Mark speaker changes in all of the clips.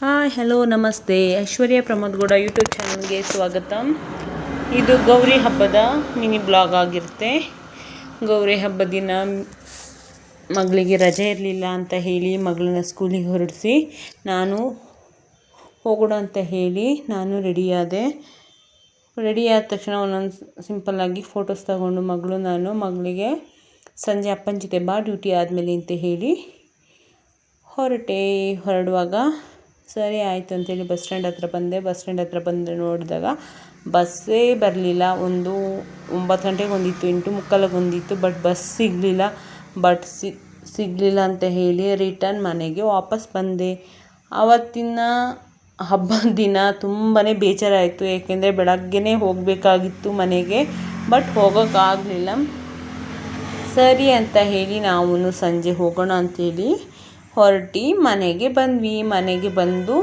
Speaker 1: Hi hello ನಮಸ್ತೆ. ಐಶ್ವರ್ಯ ಪ್ರಮೋದ್ಗೌಡ YouTube ಚಾನಲ್ಗೆ ಸ್ವಾಗತ. ಇದು ಗೌರಿ ಹಬ್ಬದ ಮಿನಿ ಬ್ಲಾಗ್ ಆಗಿರುತ್ತೆ. ಗೌರಿ ಹಬ್ಬದ ದಿನ ಮಗಳಿಗೆ ರಜೆ ಇರಲಿಲ್ಲ ಅಂತ ಹೇಳಿ ಮಗಳನ್ನ ಸ್ಕೂಲಿಗೆ ಹೊರಡಿಸಿ ನಾನು ಹೋಗೋಣ ಅಂತ ಹೇಳಿ ನಾನು ರೆಡಿಯಾದ ತಕ್ಷಣ ಒಂದೊಂದು ಸಿಂಪಲ್ಲಾಗಿ ಫೋಟೋಸ್ ತಗೊಂಡು ಮಗಳಿಗೆ ಸಂಜೆ ಅಪ್ಪನ ಜೊತೆ ಬಾ ಡ್ಯೂಟಿ ಆದಮೇಲೆ ಅಂತ ಹೇಳಿ ಹೊರಡುವಾಗ ಸರಿ ಆಯಿತು ಅಂತೇಳಿ ಬಸ್ ಸ್ಟ್ಯಾಂಡ್ ಹತ್ರ ಬಂದು ನೋಡಿದಾಗ ಬಸ್ಸೇ ಬರಲಿಲ್ಲ. 9 ಗಂಟೆಗೆ ಒಂದಿತ್ತು, 8:45 ಒಂದಿತ್ತು, ಬಟ್ ಬಸ್ ಸಿಗಲಿಲ್ಲ ಅಂತ ಹೇಳಿ ರಿಟರ್ನ್ ಮನೆಗೆ ವಾಪಸ್ ಬಂದೆ. ಆವತ್ತಿನ ಹಬ್ಬದ ದಿನ ತುಂಬಾ ಬೇಜಾರಾಯಿತು. ಏಕೆಂದರೆ ಬೆಳಗ್ಗೆನೇ ಹೋಗಬೇಕಾಗಿತ್ತು ಮನೆಗೆ, ಬಟ್ ಹೋಗೋಕ್ಕಾಗಲಿಲ್ಲ. ಸರಿ ಅಂತ ಹೇಳಿ ನಾವು ಸಂಜೆ ಹೋಗೋಣ ಅಂಥೇಳಿ ಹೊರಟು ಮನೆಗೆ ಬಂದ್ವಿ. ಮನೆಗೆ ಬಂದು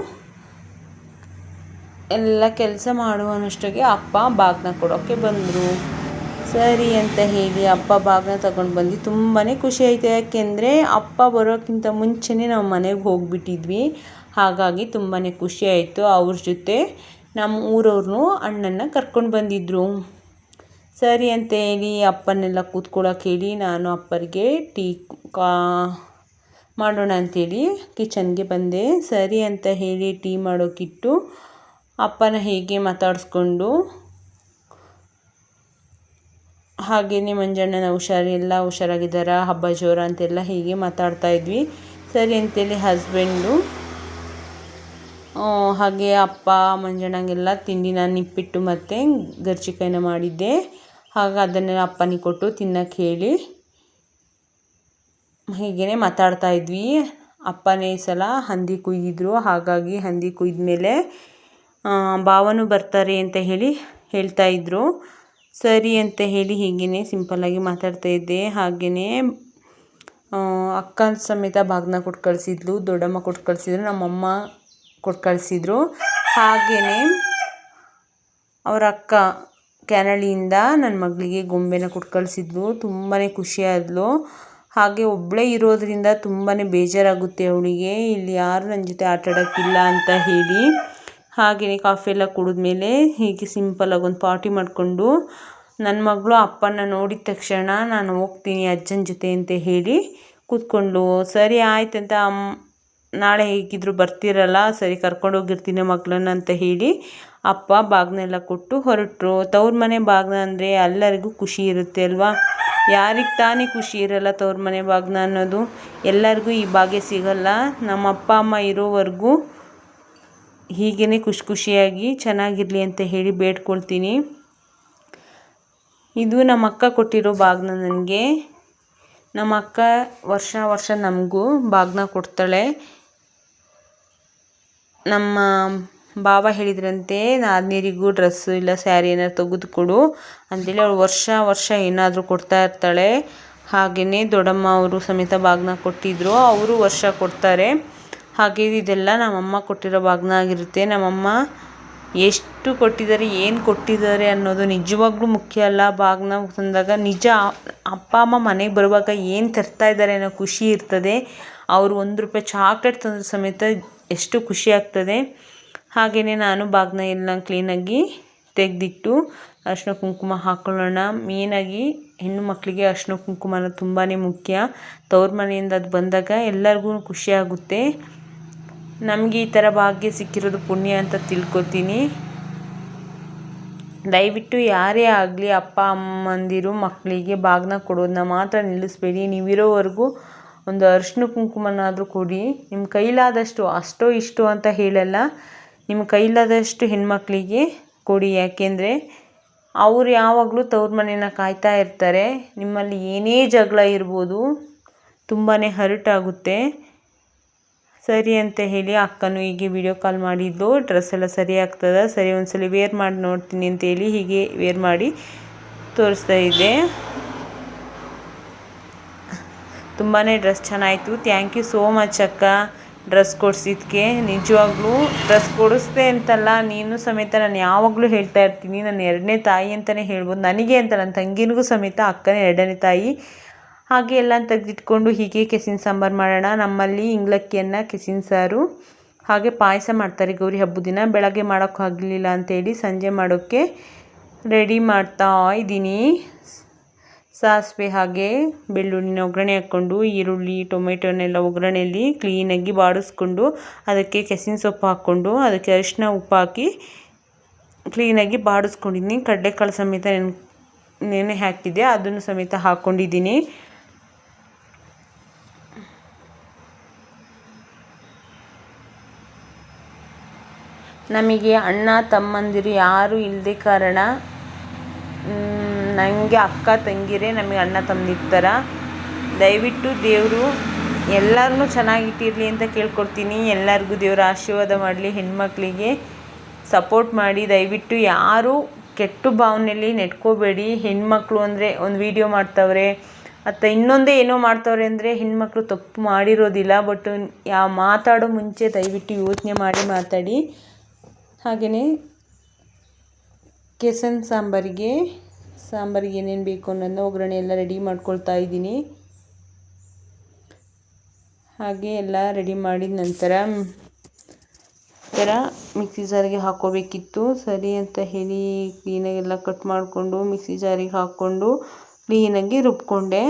Speaker 1: ಎಲ್ಲ ಕೆಲಸ ಮಾಡುವಷ್ಟೊತ್ತಿಗೆ ಅಪ್ಪ ಬಾಗಿನ ಕೊಡೋಕ್ಕೆ ಬಂದರು. ಸರಿ ಅಂತ ಹೇಳಿ ಅಪ್ಪ ಬಾಗಿನ ತಗೊಂಡು ಬಂದು ತುಂಬಾ ಖುಷಿ ಆಯಿತು. ಯಾಕೆಂದರೆ ಅಪ್ಪ ಬರೋಕ್ಕಿಂತ ಮುಂಚೆನೇ ನಾವು ಮನೆಗೆ ಹೋಗಿಬಿಟ್ಟಿದ್ವಿ. ಹಾಗಾಗಿ ತುಂಬಾ ಖುಷಿ ಆಯಿತು. ಅವ್ರ ಜೊತೆ ನಮ್ಮ ಊರವ್ರನ್ನೂ ಅಣ್ಣನ ಕರ್ಕೊಂಡು ಬಂದಿದ್ದರು. ಸರಿ ಅಂತ ಹೇಳಿ ಅಪ್ಪನ್ನೆಲ್ಲ ಕೂತ್ಕೊಳ್ಳೋಕೆ ಹೇಳಿ ನಾನು ಅಪ್ಪರಿಗೆ ಟೀ ಮಾಡೋಣ ಅಂಥೇಳಿ ಕಿಚನ್ಗೆ ಬಂದೆ. ಸರಿ ಅಂತ ಹೇಳಿ ಟೀ ಮಾಡೋಕ್ಕಿಟ್ಟು ಅಪ್ಪನ ಹೀಗೆ ಮಾತಾಡಿಸ್ಕೊಂಡು ಹಾಗೆಯೇ ಮಂಜಣ್ಣನ ಹುಷಾರಾಗಿದ್ದಾರಾ, ಹಬ್ಬ ಜೋರ ಅಂತೆಲ್ಲ ಹೀಗೆ ಮಾತಾಡ್ತಾಯಿದ್ವಿ. ಸರಿ ಅಂತೇಳಿ ಹಸ್ಬೆಂಡು ಹಾಗೆ ಅಪ್ಪ ಮಂಜಣ್ಣಂಗೆಲ್ಲ ತಿಂಡಿ ನಾನು ಇಪ್ಪಿಟ್ಟು ಮತ್ತು ಗರ್ಚಿಕಾಯಿನ ಮಾಡಿದ್ದೆ. ಹಾಗೆ ಅದನ್ನೆಲ್ಲ ಅಪ್ಪನಿಗೆ ಕೊಟ್ಟು ತಿನ್ನೋಕ್ಕೆ ಹೇಳಿ ಹೀಗೇ ಮಾತಾಡ್ತಾಯಿದ್ವಿ. ಅಪ್ಪನೇ ಈ ಸಲ ಹಂದಿ ಕುಯ್ದಿದ್ರು. ಹಾಗಾಗಿ ಹಂದಿ ಕುಯ್ದ ಮೇಲೆ ಭಾವನೂ ಬರ್ತಾರೆ ಅಂತ ಹೇಳಿ ಹೇಳ್ತಾಯಿದ್ರು. ಸರಿ ಅಂತ ಹೇಳಿ ಹೀಗೇ ಸಿಂಪಲ್ಲಾಗಿ ಮಾತಾಡ್ತಾಯಿದ್ದೆ. ಹಾಗೆಯೇ ಅಕ್ಕ ಸಮೇತ ಬಾಗಿನ ಕೊಟ್ಟು ಕಳಿಸಿದ್ಲು, ದೊಡ್ಡಮ್ಮ ಕೊಟ್ಟು ಕಳಿಸಿದ್ರು, ನಮ್ಮಮ್ಮ ಕೊಟ್ಟು ಕಳಿಸಿದ್ರು. ಹಾಗೆಯೇ ಅವರ ಅಕ್ಕ ಕ್ಯಾನಳಿಯಿಂದ ನನ್ನ ಮಗಳಿಗೆ ಗೊಂಬೆನ ಕೊಟ್ಟು ಕಳಿಸಿದ್ಲು. ತುಂಬಾ ಖುಷಿಯಾದಳು. ಹಾಗೆ ಒಬ್ಬಳೇ ಇರೋದ್ರಿಂದ ತುಂಬಾ ಬೇಜಾರಾಗುತ್ತೆ ಅವಳಿಗೆ, ಇಲ್ಲಿ ಯಾರು ನನ್ನ ಜೊತೆ ಆಟಾಡೋಕ್ಕಿಲ್ಲ ಅಂತ ಹೇಳಿ. ಹಾಗೆಯೇ ಕಾಫಿ ಎಲ್ಲ ಕುಡಿದ್ಮೇಲೆ ಹೀಗೆ ಸಿಂಪಲ್ಲಾಗಿ ಒಂದು ಪಾರ್ಟಿ ಮಾಡಿಕೊಂಡು ನನ್ನ ಮಗಳು ಅಪ್ಪನ ನೋಡಿದ ತಕ್ಷಣ ನಾನು ಹೋಗ್ತೀನಿ ಅಜ್ಜನ ಜೊತೆ ಅಂತ ಹೇಳಿ ಕೂತ್ಕೊಂಡು. ಸರಿ ಆಯ್ತಂತ ನಾಳೆ ಹೇಗಿದ್ರು ಬರ್ತಿರಲ್ಲ, ಸರಿ ಕರ್ಕೊಂಡೋಗಿರ್ತೀನಿ ಮಗಳನ್ನ ಅಂತ ಹೇಳಿ ಅಪ್ಪ ಬಾಗಿನೆಲ್ಲ ಕೊಟ್ಟು ಹೊರಟರು. ತವ್ರ ಮನೆ ಬಾಗಿನ ಅಂದರೆ ಎಲ್ಲರಿಗೂ ಖುಷಿ ಇರುತ್ತೆ ಅಲ್ವಾ. ಯಾರಿಗೆ ತಾನೇ ಖುಷಿ ಇರಲ್ಲ ತವ್ರ ಮನೆ ಬಾಗಿನ ಅನ್ನೋದು. ಎಲ್ಲರಿಗೂ ಈ ಭಾಗ್ಯ ಸಿಗಲ್ಲ. ನಮ್ಮ ಅಪ್ಪ ಅಮ್ಮ ಇರೋವರೆಗೂ ಹೀಗೇ ಖುಷಿಯಾಗಿ ಚೆನ್ನಾಗಿರಲಿ ಅಂತ ಹೇಳಿ ಬೇಡ್ಕೊಳ್ತೀನಿ. ಇದು ನಮ್ಮ ಅಕ್ಕ ಕೊಟ್ಟಿರೋ ಬಾಗಿನ ನನಗೆ. ನಮ್ಮ ಅಕ್ಕ ವರ್ಷ ನಮಗೂ ಬಾಗಿನ ಕೊಡ್ತಾಳೆ. ನಮ್ಮ ಭಾವ ಹೇಳಿದ್ರಂತೆ ನಾದಿನಿಯರಿಗೂ ಡ್ರೆಸ್ಸು ಇಲ್ಲ ಸ್ಯಾರಿ ಏನಾದ್ರು ತೆಗೆದುಕೊಡು ಅಂತೇಳಿ. ಅವಳು ವರ್ಷ ಏನಾದರೂ ಕೊಡ್ತಾ ಇರ್ತಾಳೆ. ಹಾಗೆಯೇ ದೊಡ್ಡಮ್ಮ ಅವರು ಸಮೇತ ಬಾಗಿನ ಕೊಟ್ಟಿದ್ದರು, ಅವರು ವರ್ಷ ಕೊಡ್ತಾರೆ. ಹಾಗೆ ಇದೆಲ್ಲ ನಮ್ಮಮ್ಮ ಕೊಟ್ಟಿರೋ ಬಾಗಿನ ಆಗಿರುತ್ತೆ. ನಮ್ಮಮ್ಮ ಎಷ್ಟು ಕೊಟ್ಟಿದ್ದಾರೆ, ಏನು ಕೊಟ್ಟಿದ್ದಾರೆ ಅನ್ನೋದು ನಿಜವಾಗ್ಲೂ ಮುಖ್ಯ ಅಲ್ಲ. ಬಾಗಿನ ತಂದಾಗ ನಿಜ ಅಪ್ಪ ಅಮ್ಮ ಮನೆಗೆ ಬರುವಾಗ ಏನು ತರ್ತಾ ಇದ್ದಾರೆ ಅನ್ನೋ ಖುಷಿ ಇರ್ತದೆ. ಅವರು ₹1 ಚಾಕ್ಲೇಟ್ ತಂದರೂ ಸಮೇತ ಎಷ್ಟು ಖುಷಿ ಆಗ್ತದೆ. ಹಾಗೆಯೇ ನಾನು ಬಾಗಿನ ಎಲ್ಲ ಕ್ಲೀನಾಗಿ ತೆಗೆದಿಟ್ಟು ಅರಿಶಿನ ಕುಂಕುಮ ಹಾಕೊಳ್ಳೋಣ. ಮೇಯ್ನಾಗಿ ಹೆಣ್ಣು ಮಕ್ಕಳಿಗೆ ಅರಿಶಿನ ಕುಂಕುಮ ತುಂಬಾ ಮುಖ್ಯ. ತವ್ರ ಮನೆಯಿಂದ ಅದು ಬಂದಾಗ ಎಲ್ಲರಿಗೂ ಖುಷಿಯಾಗುತ್ತೆ. ನಮಗೆ ಈ ಥರ ಭಾಗ್ಯ ಸಿಕ್ಕಿರೋದು ಪುಣ್ಯ ಅಂತ ತಿಳ್ಕೊತೀನಿ. ದಯವಿಟ್ಟು ಯಾರೇ ಆಗಲಿ ಅಪ್ಪ ಅಮ್ಮಂದಿರು ಮಕ್ಕಳಿಗೆ ಬಾಗಿನ ಕೊಡೋದನ್ನ ಮಾತ್ರ ನಿಲ್ಲಿಸ್ಬೇಡಿ. ನೀವಿರೋವರೆಗೂ ಒಂದು ಅರಿಶಿನ ಕುಂಕುಮನಾದರೂ ಕೊಡಿ. ನಿಮ್ಮ ಕೈಲಾದಷ್ಟು, ಅಷ್ಟೋ ಇಷ್ಟೋ ಅಂತ ಹೇಳಲ್ಲ, ನಿಮ್ಮ ಕೈಲಾದಷ್ಟು ಹೆಣ್ಮಕ್ಳಿಗೆ ಕೊಡಿ. ಯಾಕೆಂದರೆ ಅವರು ಯಾವಾಗಲೂ ತವ್ರ ಮನೇನ ಕಾಯ್ತಾ ಇರ್ತಾರೆ. ನಿಮ್ಮಲ್ಲಿ ಏನೇ ಜಗಳ ಇರ್ಬೋದು, ತುಂಬಾ ಹರ್ಟ್ ಆಗುತ್ತೆ. ಸರಿ ಅಂತ ಹೇಳಿ ಅಕ್ಕನೂ ಹೀಗೆ ವಿಡಿಯೋ ಕಾಲ್ ಮಾಡಿದ್ದು, ಡ್ರೆಸ್ ಎಲ್ಲ ಸರಿ ಆಗ್ತದ, ಸರಿ ಒಂದ್ಸಲ ವೇರ್ ಮಾಡಿ ನೋಡ್ತೀನಿ ಅಂತೇಳಿ ಹೀಗೆ ವೇರ್ ಮಾಡಿ ತೋರಿಸ್ತಾ ಇದ್ದೆ. ತುಂಬಾ ಡ್ರೆಸ್ ಚೆನ್ನಾಯಿತು. ಥ್ಯಾಂಕ್ ಯು ಸೋ ಮಚ್ ಅಕ್ಕ ಡ್ರೆಸ್ ಕೊಡಿಸಿದ್ಕೆ. ನಿಜವಾಗ್ಲೂ ಡ್ರೆಸ್ ಕೊಡಿಸ್ದೆ ಅಂತಲ್ಲ, ನೀನು ಸಮೇತ ನಾನು ಯಾವಾಗಲೂ ಹೇಳ್ತಾ ಇರ್ತೀನಿ, ನನ್ನ 2ನೇ ತಾಯಿ ಅಂತಲೇ ಹೇಳ್ಬೋದು. ನನಗೆ ಅಂತ ನನ್ನ ತಂಗಿನಿಗೂ ಸಮೇತ ಅಕ್ಕನೇ 2ನೇ ತಾಯಿ. ಹಾಗೆ ಎಲ್ಲ ತೆಗೆದಿಟ್ಕೊಂಡು ಹೀಗೆ ಕೆಸಿನ ಸಾಂಬಾರು ಮಾಡೋಣ. ನಮ್ಮಲ್ಲಿ ಇಂಗ್ಲಕ್ಕಿಯನ್ನು ಕೆಸಿನ ಸಾರು ಹಾಗೆ ಪಾಯಸ ಮಾಡ್ತಾರೆ ಗೌರಿ ಹಬ್ಬದ ದಿನ. ಬೆಳಗ್ಗೆ ಮಾಡೋಕ್ಕಾಗಲಿಲ್ಲ ಅಂತೇಳಿ ಸಂಜೆ ಮಾಡೋಕ್ಕೆ ರೆಡಿ ಮಾಡ್ತಾ ಇದ್ದೀನಿ. ಸಾಸಿವೆ ಹಾಗೆ ಬೆಳ್ಳುಳ್ಳಿನ ಒಗ್ಗರಣೆ ಹಾಕ್ಕೊಂಡು ಈರುಳ್ಳಿ ಟೊಮೆಟೊನೆಲ್ಲ ಒಗ್ಗರಣೆಯಲ್ಲಿ ಕ್ಲೀನಾಗಿ ಬಾಡಿಸ್ಕೊಂಡು ಅದಕ್ಕೆ ಕೆಸಿನ ಸೊಪ್ಪು ಹಾಕ್ಕೊಂಡು ಅದಕ್ಕೆ ಅರಿಶಿನ ಉಪ್ಪು ಹಾಕಿ ಕ್ಲೀನಾಗಿ ಬಾಡಿಸ್ಕೊಂಡಿದ್ದೀನಿ. ಕಡಲೆಕಾಳು ಸಮೇತ ನೆನೆ ಹಾಕಿದ್ದೆ, ಅದನ್ನು ಸಮೇತ ಹಾಕ್ಕೊಂಡಿದ್ದೀನಿ. ನಮಗೆ ಅಣ್ಣ ತಮ್ಮಂದಿರು ಯಾರೂ ಇಲ್ಲದೆ ಕಾರಣ ನನಗೆ ಅಕ್ಕ ತಂಗಿರೇ ನಮಗೆ ಅಣ್ಣ ತಮ್ಮಂದಿರ ಥರ. ದಯವಿಟ್ಟು ದೇವರು ಎಲ್ಲರನ್ನೂ ಚೆನ್ನಾಗಿಟ್ಟಿರಲಿ ಅಂತ ಕೇಳ್ಕೊಡ್ತೀನಿ. ಎಲ್ಲರಿಗೂ ದೇವರ ಆಶೀರ್ವಾದ ಮಾಡಲಿ. ಹೆಣ್ಮಕ್ಳಿಗೆ ಸಪೋರ್ಟ್ ಮಾಡಿ. ದಯವಿಟ್ಟು ಯಾರೂ ಕೆಟ್ಟ ಭಾವನೆಯಲ್ಲಿ ನೆಟ್ಕೋಬೇಡಿ. ಹೆಣ್ಮಕ್ಳು ಅಂದರೆ ಒಂದು ವಿಡಿಯೋ ಮಾಡ್ತವ್ರೆ ಅಥವಾ ಇನ್ನೊಂದೇ ಏನೋ ಮಾಡ್ತವ್ರೆ ಅಂದರೆ ಹೆಣ್ಮಕ್ಳು ತಪ್ಪು ಮಾಡಿರೋದಿಲ್ಲ. ಬಟ್ ಮಾತಾಡೋ ಮುಂಚೆ ದಯವಿಟ್ಟು ಯೋಚನೆ ಮಾಡಿ ಮಾತಾಡಿ. ಹಾಗೆಯೇ ಕೆಸನ್ ಸಾಂಬಾರಿಗೆ ಏನೇನು ಬೇಕು ಅನ್ನೋದನ್ನ ಒಗ್ಗರಣೆ ಎಲ್ಲ ರೆಡಿ ಮಾಡ್ಕೊಳ್ತಾ ಇದ್ದೀನಿ. ಹಾಗೆ ಎಲ್ಲ ರೆಡಿ ಮಾಡಿದ ನಂತರ ಮಿಕ್ಸಿ ಜಾರಿಗೆ ಹಾಕ್ಕೋಬೇಕಿತ್ತು. ಸರಿ ಅಂತ ಹೇಳಿ ಕ್ಲೀನಾಗೆಲ್ಲ ಕಟ್ ಮಾಡಿಕೊಂಡು ಮಿಕ್ಸಿ ಜಾರಿಗೆ ಹಾಕ್ಕೊಂಡು ಕ್ಲೀನಾಗಿ ರುಬ್ಕೊಂಡೆ.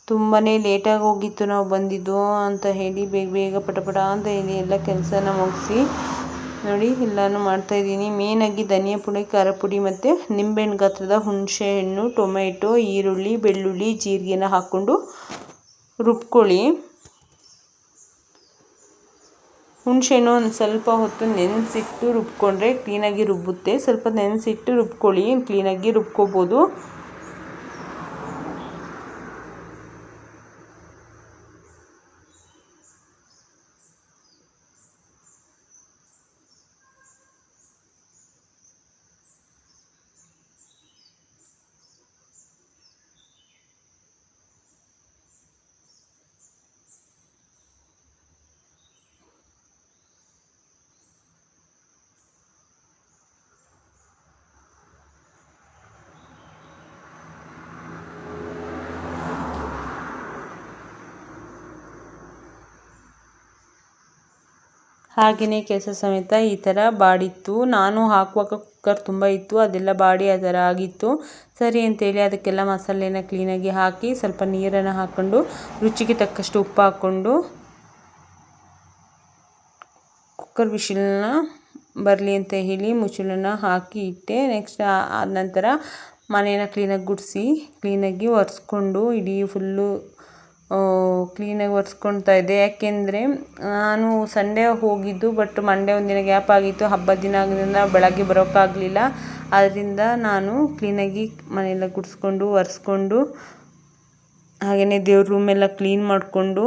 Speaker 1: ತುಂಬಾ ಲೇಟಾಗಿ ಹೋಗಿತ್ತು ನಾವು ಬಂದಿದ್ದು ಅಂತ ಹೇಳಿ ಬೇಗ ಪಟಪಟ ಅಂತ ಹೇಳಿ ಎಲ್ಲ ಕೆಲಸನ ಮುಗಿಸಿ ನೋಡಿ ಎಲ್ಲನೂ ಮಾಡ್ತಾಯಿದ್ದೀನಿ. ಮೇನಾಗಿ ಧನಿಯಾ ಪುಡಿ, ಖಾರ ಪುಡಿ ಮತ್ತು ನಿಂಬೆಹಣ್ಣು ಗಾತ್ರದ ಹುಣಸೆ ಹಣ್ಣು, ಟೊಮೆಟೊ, ಈರುಳ್ಳಿ, ಬೆಳ್ಳುಳ್ಳಿ, ಜೀರಿಗೆನ ಹಾಕ್ಕೊಂಡು ರುಬ್ಕೊಳ್ಳಿ. ಹುಣಸೆಹಣ್ಣು ಒಂದು ಸ್ವಲ್ಪ ಹೊತ್ತು ನೆನೆಸಿಟ್ಟು ರುಬ್ಕೊಂಡ್ರೆ ಕ್ಲೀನಾಗಿ ರುಬ್ಬುತ್ತೆ. ಸ್ವಲ್ಪ ನೆನೆಸಿಟ್ಟು ರುಬ್ಕೊಳ್ಳಿ, ಕ್ಲೀನಾಗಿ ರುಬ್ಕೋಬೋದು. ಹಾಗೆಯೇ ಕೆಲಸ ಸಮೇತ ಈ ಥರ ಬಾಡಿತ್ತು. ನಾನು ಹಾಕುವಾಗ ಕುಕ್ಕರ್ ತುಂಬ ಇತ್ತು, ಅದೆಲ್ಲ ಬಾಡಿ ಆ ಥರ ಆಗಿತ್ತು. ಸರಿ ಅಂತೇಳಿ ಅದಕ್ಕೆಲ್ಲ ಮಸಾಲೆನ ಕ್ಲೀನಾಗಿ ಹಾಕಿ ಸ್ವಲ್ಪ ನೀರನ್ನು ಹಾಕ್ಕೊಂಡು ರುಚಿಗೆ ತಕ್ಕಷ್ಟು ಉಪ್ಪು ಹಾಕ್ಕೊಂಡು ಕುಕ್ಕರ್ ವಿಶಿಲನ್ನ ಬರಲಿ ಅಂತ ಹೇಳಿ ಮುಚ್ಚಳನ ಹಾಕಿ ಇಟ್ಟೆ. ನೆಕ್ಸ್ಟ್ ಆದ ನಂತರ ಮನೇನ ಕ್ಲೀನಾಗಿ ಗುಡಿಸಿ ಕ್ಲೀನಾಗಿ ಒರೆಸ್ಕೊಂಡು ಇಡೀ ಫುಲ್ಲು ಕ್ಲೀನಾಗಿ ಒರೆಸ್ಕೊಳ್ತಾ ಇದ್ದೆ. ಯಾಕೆಂದರೆ ನಾನು ಸಂಡೇ ಹೋಗಿದ್ದು, ಬಟ್ ಮಂಡೇ ಒಂದಿನ ಗ್ಯಾಪ್ ಆಗಿತ್ತು. ಹಬ್ಬದ ದಿನ ಆಗಿದ್ದರಿಂದ ಬೆಳಗ್ಗೆ ಬರೋಕ್ಕಾಗಲಿಲ್ಲ. ಆದ್ದರಿಂದ ನಾನು ಕ್ಲೀನಾಗಿ ಮನೆಯೆಲ್ಲ ಗುಡಿಸ್ಕೊಂಡು ಒರೆಸ್ಕೊಂಡು ಹಾಗೆಯೇ ದೇವ್ರ ರೂಮೆಲ್ಲ ಕ್ಲೀನ್ ಮಾಡಿಕೊಂಡು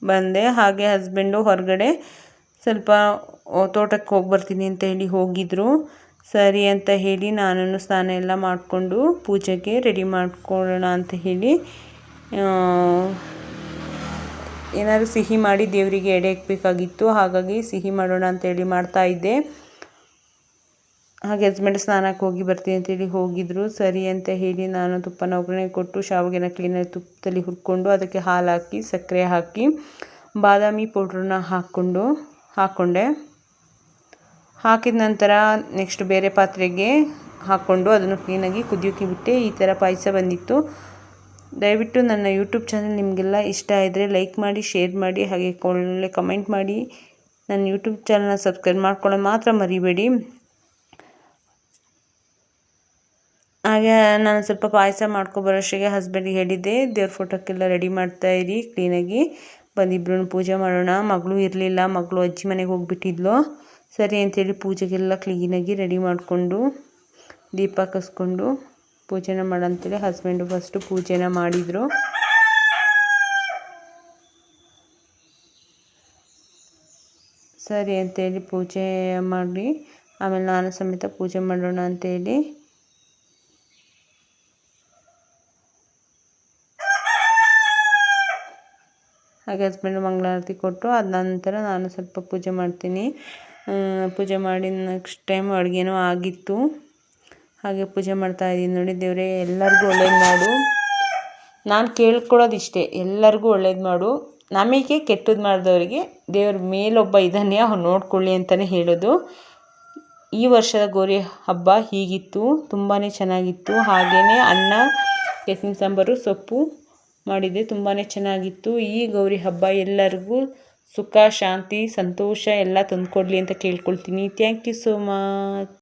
Speaker 1: ಬಂದೆ. ಹಾಗೆ ಹಸ್ಬೆಂಡು ಹೊರಗಡೆ ಸ್ವಲ್ಪ ತೋಟಕ್ಕೆ ಹೋಗಿ ಬರ್ತೀನಿ ಅಂತ ಹೇಳಿ ಹೋಗಿದ್ದರು. ಸರಿ ಅಂತ ಹೇಳಿ ನಾನು ಸ್ನಾನ ಎಲ್ಲ ಮಾಡಿಕೊಂಡು ಪೂಜೆಗೆ ರೆಡಿ ಮಾಡ್ಕೊಳ್ಳೋಣ ಅಂತ ಹೇಳಿ ಏನಾದರೂ ಸಿಹಿ ಮಾಡಿ ದೇವರಿಗೆ ಎಡೆ ಇಕ್ಬೇಕಾಗಿತ್ತು. ಹಾಗಾಗಿ ಸಿಹಿ ಮಾಡೋಣ ಅಂತೇಳಿ ಮಾಡ್ತಾಯಿದ್ದೆ. ಹಾಗೆ ಹಸ್ಬೆಂಡ್ ಸ್ನಾನಕ್ಕೆ ಹೋಗಿ ಬರ್ತೀನಿ ಅಂತೇಳಿ ಹೋಗಿದ್ದರು. ಸರಿ ಅಂತ ಹೇಳಿ ನಾನು ತುಪ್ಪನ ಒಗ್ಗರಣೆ ಕೊಟ್ಟು ಶಾವಿಗೆನ ಕ್ಲೀನಾಗಿ ತುಪ್ಪದಲ್ಲಿ ಹುರ್ಕೊಂಡು ಅದಕ್ಕೆ ಹಾಲು ಹಾಕಿ ಸಕ್ಕರೆ ಹಾಕಿ ಬಾದಾಮಿ ಪೌಡ್ರನ್ನ ಹಾಕ್ಕೊಂಡೆ. ಹಾಕಿದ ನಂತರ ನೆಕ್ಸ್ಟ್ ಬೇರೆ ಪಾತ್ರೆಗೆ ಹಾಕ್ಕೊಂಡು ಅದನ್ನು ಕ್ಲೀನಾಗಿ ಕುದಿಯೋಕ್ಕೆ ಬಿಟ್ಟೆ. ಈ ಥರ ಪಾಯಸ ಬಂದಿತ್ತು. ದಯವಿಟ್ಟು ನನ್ನ ಯೂಟ್ಯೂಬ್ ಚಾನಲ್ ನಿಮಗೆಲ್ಲ ಇಷ್ಟ ಇದ್ದರೆ ಲೈಕ್ ಮಾಡಿ, ಶೇರ್ ಮಾಡಿ, ಹಾಗೆ ಒಳ್ಳೆ ಕಮೆಂಟ್ ಮಾಡಿ. ನನ್ನ ಯೂಟ್ಯೂಬ್ ಚಾನಲ್ನ ಸಬ್ಸ್ಕ್ರೈಬ್ ಮಾಡ್ಕೊಳ್ಳೋದು ಮಾತ್ರ ಮರಿಬೇಡಿ. ಹಾಗೆ ನಾನು ಸ್ವಲ್ಪ ಪಾಯಸ ಮಾಡ್ಕೊಬರೋಷ್ಟಿಗೆ ಹಸ್ಬೆಂಡಿಗೆ ಹೇಳಿದ್ದೆ, ದೇವ್ರ ಫೋಟೋಕ್ಕೆಲ್ಲ ರೆಡಿ ಮಾಡ್ತಾಯಿರಿ, ಕ್ಲೀನಾಗಿ ಬಂದಿಬ್ಬರು ಪೂಜೆ ಮಾಡೋಣ. ಮಗಳು ಇರಲಿಲ್ಲ, ಮಗಳು ಅಜ್ಜಿ ಮನೆಗೆ ಹೋಗಿಬಿಟ್ಟಿದ್ಲು. ಸರಿ ಅಂಥೇಳಿ ಪೂಜೆಗೆಲ್ಲ ಕ್ಲೀನಾಗಿ ರೆಡಿ ಮಾಡಿಕೊಂಡು ದೀಪ ಕಸ್ಕೊಂಡು ಪೂಜೆನ ಮಾಡಂತೇಳಿ ಹಸ್ಬೆಂಡು ಫಸ್ಟು ಪೂಜೆನ ಮಾಡಿದರು. ಸರಿ ಅಂತೇಳಿ ಪೂಜೆ ಮಾಡಿ ಆಮೇಲೆ ನಾನು ಸಮೇತ ಪೂಜೆ ಮಾಡೋಣ ಅಂತೇಳಿ ಹಾಗೆ ಹಸ್ಬೆಂಡು ಮಂಗಳಾರತಿ ಕೊಟ್ಟು ಅದ ನಂತರ ನಾನು ಸ್ವಲ್ಪ ಪೂಜೆ ಮಾಡ್ತೀನಿ. ಪೂಜೆ ಮಾಡಿ ನೆಕ್ಸ್ಟ್ ಟೈಮ್ ಅಡುಗೆನೂ ಆಗಿತ್ತು. ಹಾಗೆ ಪೂಜೆ ಮಾಡ್ತಾಯಿದ್ದೀನಿ. ನೋಡಿ ದೇವರೇ ಎಲ್ಲರಿಗೂ ಒಳ್ಳೇದು ಮಾಡು. ನಾನು ಕೇಳ್ಕೊಳ್ಳೋದು ಇಷ್ಟೇ, ಎಲ್ಲರಿಗೂ ಒಳ್ಳೇದು ಮಾಡು. ನಮಗೆ ಕೆಟ್ಟದ್ದು ಮಾಡಿದವರಿಗೆ ದೇವ್ರ ಮೇಲೊಬ್ಬ ಇದ್ದಾನೆ, ಅವ್ನು ನೋಡ್ಕೊಳ್ಳಿ ಅಂತಲೇ ಹೇಳೋದು. ಈ ವರ್ಷದ ಗೌರಿ ಹಬ್ಬ ಹೀಗಿತ್ತು, ತುಂಬಾ ಚೆನ್ನಾಗಿತ್ತು. ಹಾಗೆಯೇ ಅನ್ನ, ಕೆಸಿನ ಸಾಂಬಾರು, ಸೊಪ್ಪು ಮಾಡಿದ್ದೆ, ತುಂಬಾ ಚೆನ್ನಾಗಿತ್ತು. ಈ ಗೌರಿ ಹಬ್ಬ ಎಲ್ಲರಿಗೂ ಸುಖ, ಶಾಂತಿ, ಸಂತೋಷ ಎಲ್ಲ ತಂದುಕೊಡ್ಲಿ ಅಂತ ಕೇಳ್ಕೊಳ್ತೀನಿ. Thank you so much.